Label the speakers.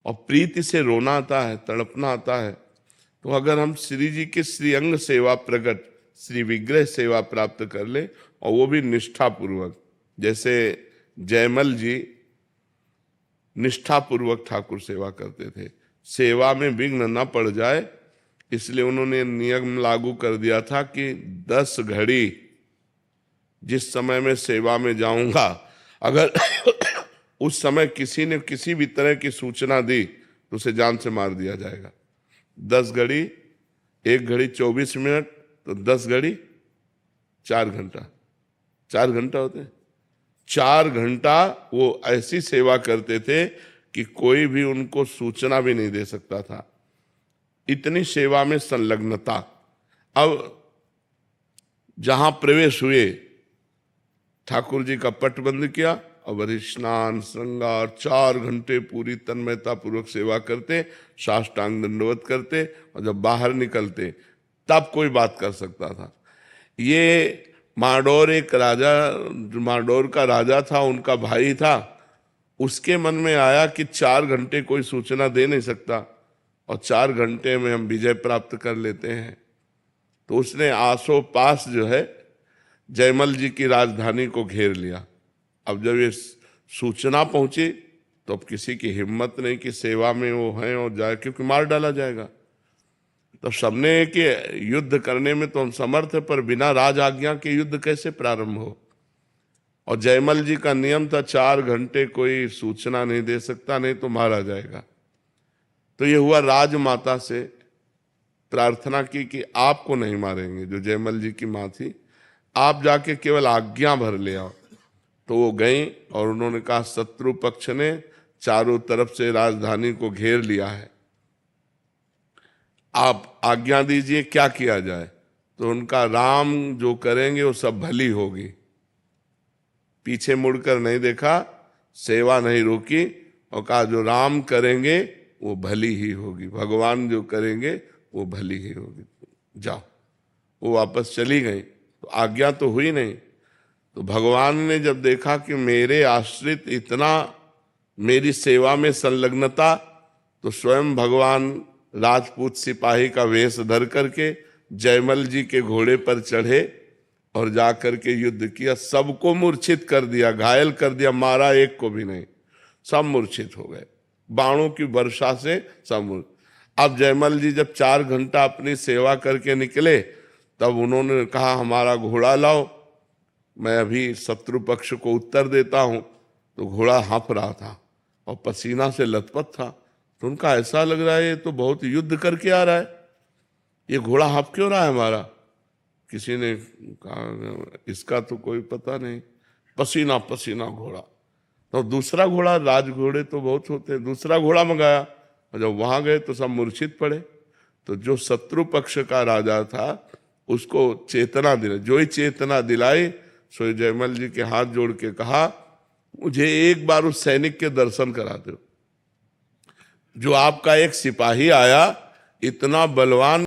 Speaker 1: और प्रीति से रोना आता है, तड़पना आता है। तो अगर हम श्री जी के श्रीअंग सेवा प्रकट, श्री विग्रह सेवा प्राप्त कर ले, और वो भी निष्ठा पूर्वक, जैसे जयमल जी निष्ठा पूर्वक ठाकुर सेवा करते थे, सेवा में विघ्न न पड़ जाए, इसलिए उन्होंने नियम लागू कर दिया था कि 10 घड़ी जिस समय में सेवा में जाऊंगा, अगर उस समय किसी ने किसी भी तरह की सूचना दी तो उसे जान से मार दिया जाएगा। 10 घड़ी, 1 घड़ी 24 मिनट, तो 10 घड़ी 4 घंटा, 4 घंटा होते, 4 घंटा वो ऐसी सेवा करते थे कि कोई भी उनको सूचना भी नहीं दे सकता था, इतनी सेवा में संलग्नता। अब जहां प्रवेश हुए, ठाकुर जी का पट बंद किया और वही स्नान श्रृंगार 4 घंटे पूरी तन्मयता पूर्वक सेवा करते, साष्टांग दंडवत करते, और जब बाहर निकलते तब कोई बात कर सकता था। ये माडोर एक राजा, माडोर का राजा था, उनका भाई था, उसके मन में आया कि 4 घंटे कोई सूचना दे नहीं सकता और 4 घंटे में हम विजय प्राप्त कर लेते हैं। तो उसने आसो पास जो है जयमल जी की राजधानी को घेर लिया। अब जब ये सूचना पहुंची तो अब किसी की हिम्मत नहीं कि सेवा में वो हैं और जाए, क्योंकि मार डाला जाएगा। तो सबने कि युद्ध करने में तो हम समर्थ है, पर बिना राज आज्ञा के युद्ध कैसे प्रारंभ हो। और जयमल जी का नियम था 4 घंटे कोई सूचना नहीं दे सकता, नहीं तो मारा जाएगा। तो ये हुआ, राजमाता से प्रार्थना की कि आपको नहीं मारेंगे, जो जयमल जी की माँ थी, आप जाके केवल आज्ञा भर ले आओ। तो वो गई और उन्होंने कहा शत्रु पक्ष ने चारों तरफ से राजधानी को घेर लिया है, आप आज्ञा दीजिए क्या किया जाए। तो उनका राम जो करेंगे वो सब भली होगी, पीछे मुड़कर नहीं देखा, सेवा नहीं रोकी, और कहा जो राम करेंगे वो भली ही होगी, भगवान जो करेंगे वो भली ही होगी, जाओ। वो वापस चली गई, तो आज्ञा तो हुई नहीं। तो भगवान ने जब देखा कि मेरे आश्रित इतना मेरी सेवा में संलग्नता, तो स्वयं भगवान राजपूत सिपाही का वेश धर करके जयमल जी के घोड़े पर चढ़े और जाकर के युद्ध किया, सबको मूर्छित कर दिया, घायल कर दिया, मारा एक को भी नहीं, सब मूर्छित हो गए बाणों की वर्षा से, सब। अब जयमल जी जब 4 घंटा अपनी सेवा करके निकले, तब उन्होंने कहा हमारा घोड़ा लाओ, मैं अभी शत्रु पक्ष को उत्तर देता हूं। तो घोड़ा हाँफ रहा था और पसीना से लथपथ था। तो उनका ऐसा लग रहा है ये तो बहुत युद्ध करके आ रहा है, ये घोड़ा हाँफ क्यों रहा है हमारा। किसी ने कहा इसका तो कोई पता नहीं, पसीना पसीना घोड़ा। तो दूसरा घोड़ा, राज घोड़े तो बहुत होते हैं, दूसरा घोड़ा मंगाया, और जब वहां गए तो सब मूर्छित पड़े। तो जो शत्रु पक्ष का राजा था उसको चेतना दिलाई, जो ही चेतना दिलाई, सो जयमल जी के हाथ जोड़ के कहा मुझे एक बार उस सैनिक के दर्शन करा दो, जो आपका एक सिपाही आया इतना बलवान